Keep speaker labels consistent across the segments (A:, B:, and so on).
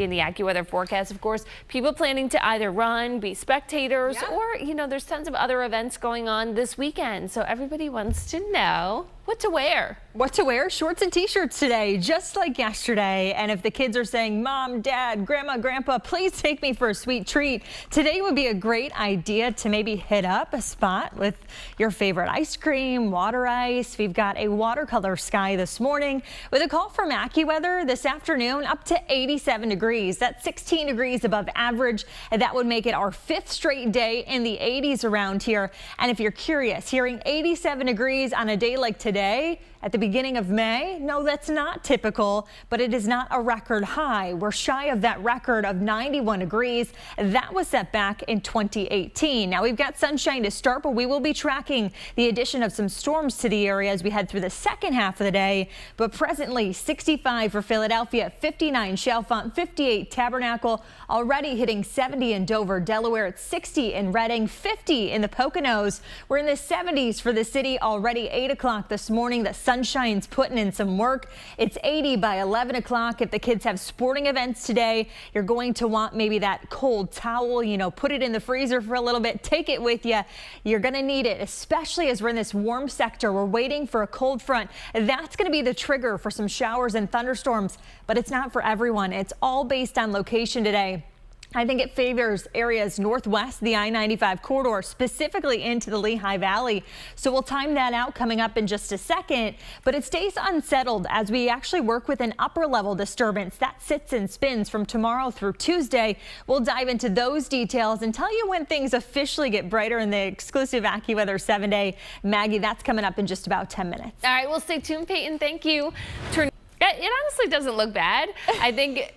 A: In the AccuWeather forecast, of course, people planning to either run, be spectators, or, there's tons of other events going on this weekend. So everybody wants to know what to wear.
B: What to wear? Shorts and t-shirts today, just like yesterday. And if the kids are saying, Mom, Dad, Grandma, Grandpa, please take me for a sweet treat, today would be a great idea to maybe hit up a spot with your favorite ice cream, water ice. We've got a watercolor sky this morning with a call from AccuWeather this afternoon up to 87 degrees. That's 16 degrees above average, and that would make it our 5th straight day in the 80s around here. And if you're curious, hearing 87 degrees on a day like today at the beginning of May, no, that's not typical, but it is not a record high. We're shy of that record of 91 degrees. That was set back in 2018. Now we've got sunshine to start, but we will be tracking the addition of some storms to the area as we head through the second half of the day. But presently 65 for Philadelphia, 59 Chalfont, 58 Tabernacle, already hitting 70 in Dover, Delaware at 60 in Reading, 50 in the Poconos. We're in the 70s for the city already 8 o'clock this morning. The sunshine's putting in some work. It's 80 by 11 o'clock. If the kids have sporting events today, you're going to want maybe that cold towel, put it in the freezer for a little bit, take it with you. You're going to need it, especially as we're in this warm sector. We're waiting for a cold front. That's going to be the trigger for some showers and thunderstorms, but it's not for everyone. It's all based on location today. I think it favors areas northwest, the I-95 corridor, specifically into the Lehigh Valley. So we'll time that out coming up in just a second. But it stays unsettled as we actually work with an upper level disturbance that sits and spins from tomorrow through Tuesday. We'll dive into those details and tell you when things officially get brighter in the exclusive AccuWeather 7-day. Maggie, that's coming up in just about 10 minutes.
A: All right, well, stay tuned, Peyton. Thank you. It honestly doesn't look bad. I think,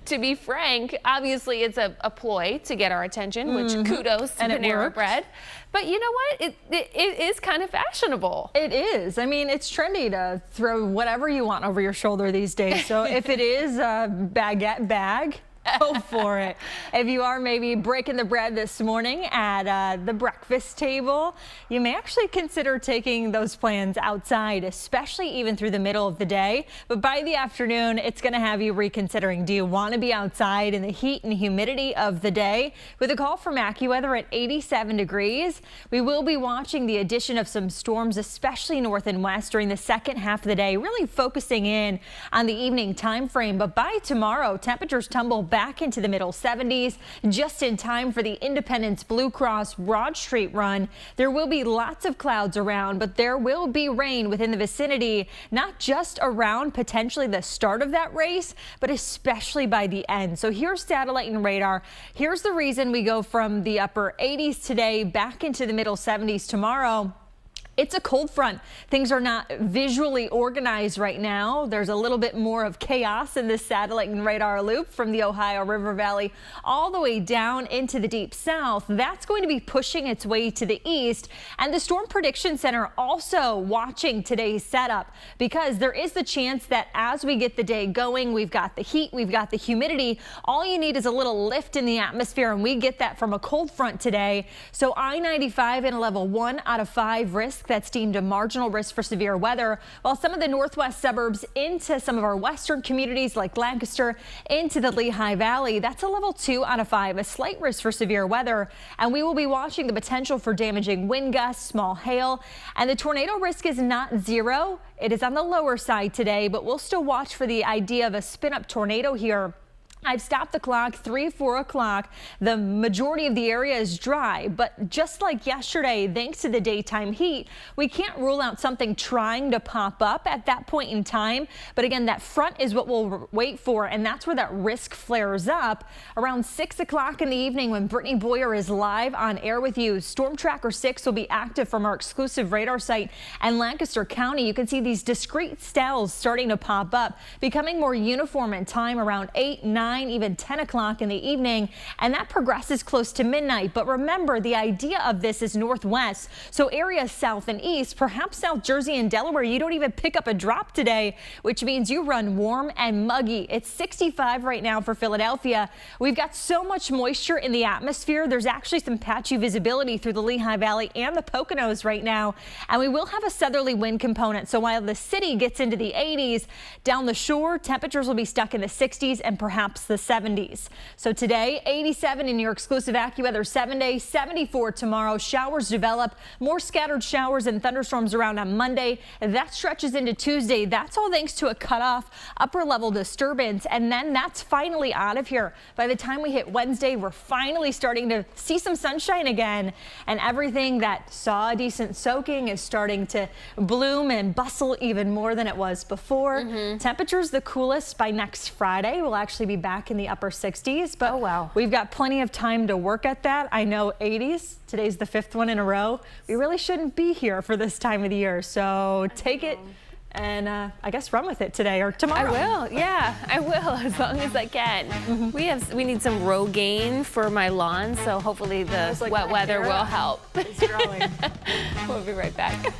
A: to be frank, obviously it's a ploy to get our attention, which kudos to Panera Bread. But you know what? It is kind of fashionable.
B: It is. I mean, it's trendy to throw whatever you want over your shoulder these days. So if it is a baguette bag, go for it. If you are maybe breaking the bread this morning at the breakfast table, you may actually consider taking those plans outside, especially even through the middle of the day. But by the afternoon, it's going to have you reconsidering. Do you want to be outside in the heat and humidity of the day? With a call from AccuWeather at 87 degrees, we will be watching the addition of some storms, especially north and west during the second half of the day, really focusing in on the evening time frame. But by tomorrow, temperatures tumble back into the middle 70s, just in time for the Independence Blue Cross Broad Street run. There will be lots of clouds around, but there will be rain within the vicinity, not just around potentially the start of that race, but especially by the end. So here's satellite and radar. Here's the reason we go from the upper 80s today back into the middle 70s tomorrow. It's a cold front. Things are not visually organized right now. There's a little bit more of chaos in this satellite and radar loop from the Ohio River Valley all the way down into the deep south. That's going to be pushing its way to the east. And the Storm Prediction Center also watching today's setup, because there is the chance that as we get the day going, we've got the heat, we've got the humidity. All you need is a little lift in the atmosphere, and we get that from a cold front today. So I-95 in a level 1 out of 5 risk. That's deemed a marginal risk for severe weather, while some of the northwest suburbs into some of our western communities like Lancaster into the Lehigh Valley, that's a level 2 out of 5, a slight risk for severe weather. And we will be watching the potential for damaging wind gusts, small hail, and the tornado risk is not 0. It is on the lower side today, but we'll still watch for the idea of a spin-up tornado here. I've stopped the clock 3-4 o'clock. The majority of the area is dry, but just like yesterday, thanks to the daytime heat, we can't rule out something trying to pop up at that point in time. But again, that front is what we'll wait for, and that's where that risk flares up around 6 o'clock in the evening when Brittany Boyer is live on air with you. Storm Tracker 6 will be active from our exclusive radar site and Lancaster County. You can see these discrete cells starting to pop up, becoming more uniform in time around 8, 9, 9, even 10 o'clock in the evening, and that progresses close to midnight. But remember, the idea of this is northwest, so areas south and east, perhaps South Jersey and Delaware, you don't even pick up a drop today, which means you run warm and muggy. It's 65 right now for Philadelphia. We've got so much moisture in the atmosphere. There's actually some patchy visibility through the Lehigh Valley and the Poconos right now, and we will have a southerly wind component. So while the city gets into the 80s, down the shore, temperatures will be stuck in the 60s and perhaps the 70s. So today, 87 in your exclusive AccuWeather 7-day, 74 tomorrow. Showers develop, more scattered showers and thunderstorms around on Monday. That stretches into Tuesday. That's all thanks to a cutoff upper level disturbance, and then that's finally out of here. By the time we hit Wednesday, we're finally starting to see some sunshine again, and everything that saw a decent soaking is starting to bloom and bustle even more than it was before. Temperatures the coolest by next Friday. We'll actually be back in the upper 60s, but we've got plenty of time to work at that. I know 80s. Today's the 5th one in a row. We really shouldn't be here for this time of the year, so take it and I guess run with it today or tomorrow.
A: I will. Yeah, I will, as long as I can. We need some Rogaine for my lawn, so hopefully the wet weather will help.
B: It's growing.
A: We'll be right back.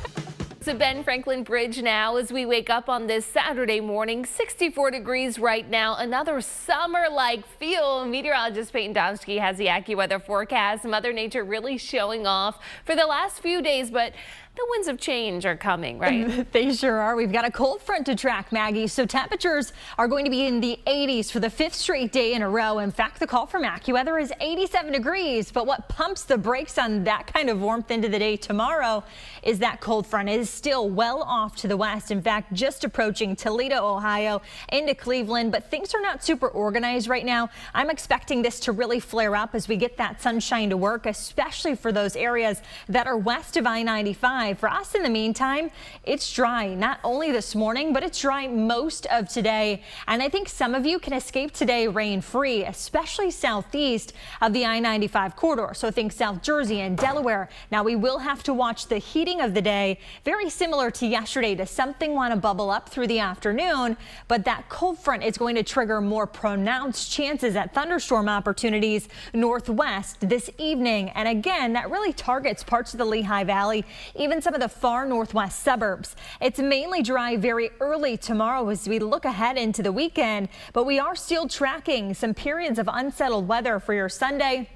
A: So Ben Franklin Bridge now as we wake up on this Saturday morning, 64 degrees right now, another summer-like feel. Meteorologist Payton Domschke has the AccuWeather forecast. Mother Nature really showing off for the last few days, but the winds of change are coming, right?
B: They sure are. We've got a cold front to track, Maggie. So temperatures are going to be in the 80s for the 5th straight day in a row. In fact, the call from AccuWeather is 87 degrees. But what pumps the brakes on that kind of warmth into the day tomorrow is that cold front. It is still well off to the west. In fact, just approaching Toledo, Ohio, into Cleveland. But things are not super organized right now. I'm expecting this to really flare up as we get that sunshine to work, especially for those areas that are west of I-95. For us, in the meantime, it's dry, not only this morning, but it's dry most of today. And I think some of you can escape today rain-free, especially southeast of the I-95 corridor. So think South Jersey and Delaware. Now, we will have to watch the heating of the day, very similar to yesterday. Does something want to bubble up through the afternoon? But that cold front is going to trigger more pronounced chances at thunderstorm opportunities northwest this evening. And again, that really targets parts of the Lehigh Valley, even some of the far northwest suburbs. It's mainly dry very early tomorrow as we look ahead into the weekend, but we are still tracking some periods of unsettled weather for your Sunday,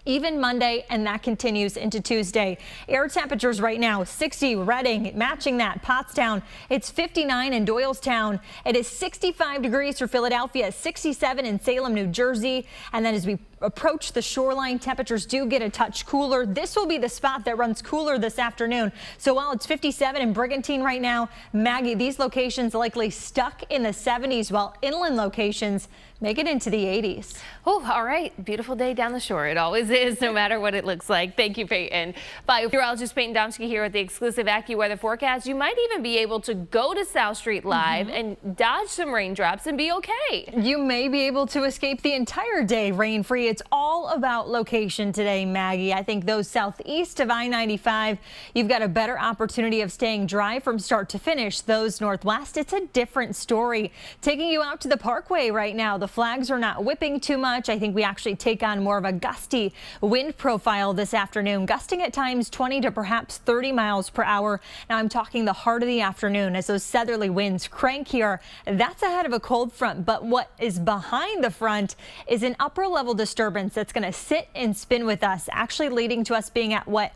B: even Monday, and that continues into Tuesday. Air temperatures right now, 60 Reading, matching that. Pottstown, it's 59 in Doylestown. It is 65 degrees for Philadelphia, 67 in Salem, New Jersey. And then as we approach the shoreline, temperatures do get a touch cooler. This will be the spot that runs cooler this afternoon. So while it's 57 in Brigantine right now, Maggie, these locations likely stuck in the 70s, while inland locations make it into the 80s.
A: Oh, all right. Beautiful day down the shore. It always is, no matter what it looks like. Thank you, Payton. Bye. Meteorologist Payton Domschke here with the exclusive AccuWeather forecast. You might even be able to go to South Street Live and dodge some raindrops and be okay.
B: You may be able to escape the entire day rain-free. It's all about location today, Maggie. I think those southeast of I-95, you've got a better opportunity of staying dry from start to finish. Those northwest, it's a different story. Taking you out to the Parkway right now, the flags are not whipping too much. I think we actually take on more of a gusty wind profile this afternoon, gusting at times 20 to perhaps 30 miles per hour. Now I'm talking the heart of the afternoon as those southerly winds crank here. That's ahead of a cold front, but what is behind the front is an upper level disturbance that's going to sit and spin with us, actually leading to us being at what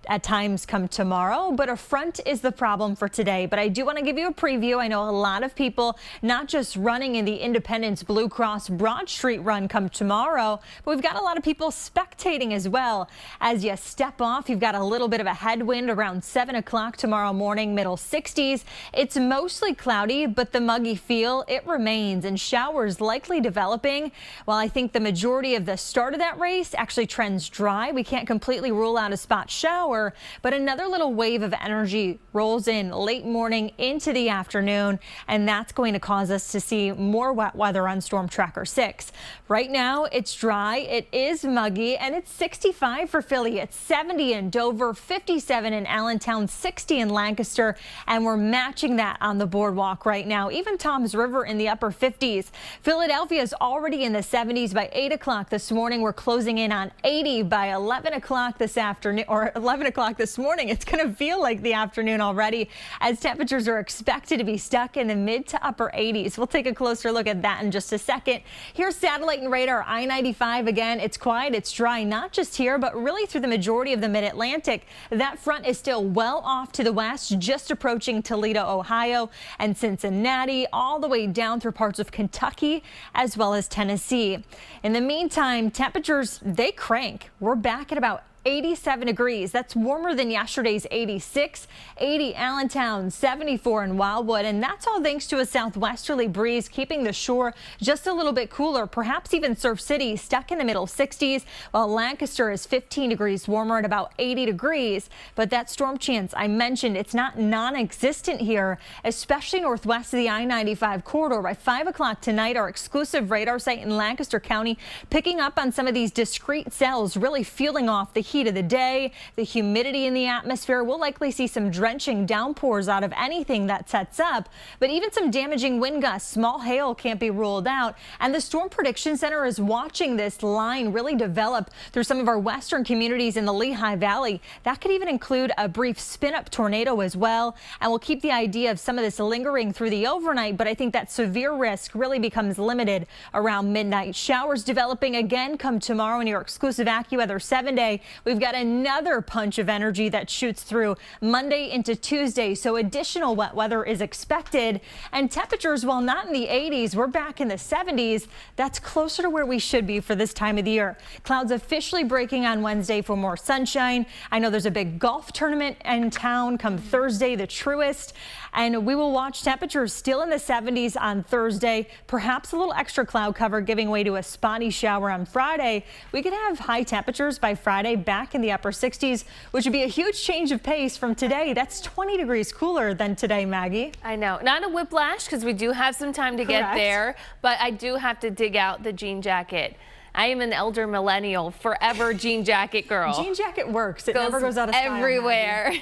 B: at times come tomorrow, but a front is the problem for today. But I do want to give you a preview. I know a lot of people not just running in the Independence Blue Cross Broad Street run come tomorrow, but we've got a lot of people spectating as well. As you step off, you've got a little bit of a headwind around 7 o'clock tomorrow morning, middle 60s. It's mostly cloudy, but the muggy feel, it remains, and showers likely developing. While I think the majority of the start of that race actually trends dry, we can't completely rule out a spot shower. shower, but another little wave of energy rolls in late morning into the afternoon, and that's going to cause us to see more wet weather on Storm Tracker 6. Right now, it's dry, it is muggy, and it's 65 for Philly. It's 70 in Dover, 57 in Allentown, 60 in Lancaster, and we're matching that on the boardwalk right now. Even Toms River in the upper 50s. Philadelphia is already in the 70s by 8 o'clock this morning. We're closing in on 80 by 11 o'clock this afternoon, or 11 o'clock this morning. It's going to feel like the afternoon already, as temperatures are expected to be stuck in the mid to upper 80s. We'll take a closer look at that in just a second. Here's satellite and radar. I-95 again. It's quiet, it's dry, not just here, but really through the majority of the mid-Atlantic. That front is still well off to the west, just approaching Toledo, Ohio, and Cincinnati, all the way down through parts of Kentucky as well as Tennessee. In the meantime, temperatures, they crank. We're back at about 87 degrees. That's warmer than yesterday's 86, 80 Allentown, 74 in Wildwood, and that's all thanks to a southwesterly breeze keeping the shore just a little bit cooler. Perhaps even Surf City stuck in the middle 60s, while Lancaster is 15 degrees warmer at about 80 degrees. But that storm chance I mentioned, it's not non-existent here, especially northwest of the I-95 corridor. By 5 o'clock tonight, our exclusive radar site in Lancaster County picking up on some of these discrete cells, really feeling off the heat of the day, the humidity in the atmosphere. We'll likely see some drenching downpours out of anything that sets up, but even some damaging wind gusts. Small hail can't be ruled out, and the Storm Prediction Center is watching this line really develop through some of our western communities in the Lehigh Valley. That could even include a brief spin-up tornado as well, and we'll keep the idea of some of this lingering through the overnight, but I think that severe risk really becomes limited around midnight. Showers developing again come tomorrow in your exclusive AccuWeather 7-day. We've got another punch of energy that shoots through Monday into Tuesday, so additional wet weather is expected. And temperatures, while not in the 80s, we're back in the 70s. That's closer to where we should be for this time of the year. Clouds officially breaking on Wednesday for more sunshine. I know there's a big golf tournament in town come Thursday, the Truist, and we will watch temperatures still in the 70s on Thursday. Perhaps a little extra cloud cover giving way to a spotty shower on Friday. We could have high temperatures by Friday back in the upper 60s, which would be a huge change of pace from today. That's 20 degrees cooler than today, Maggie.
A: I know. Not a whiplash, because we do have some time to get there, but I do have to dig out the jean jacket. I am an elder millennial, forever jean jacket girl.
B: Jean jacket works. It never goes out of style,
A: everywhere.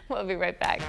A: We'll be right back.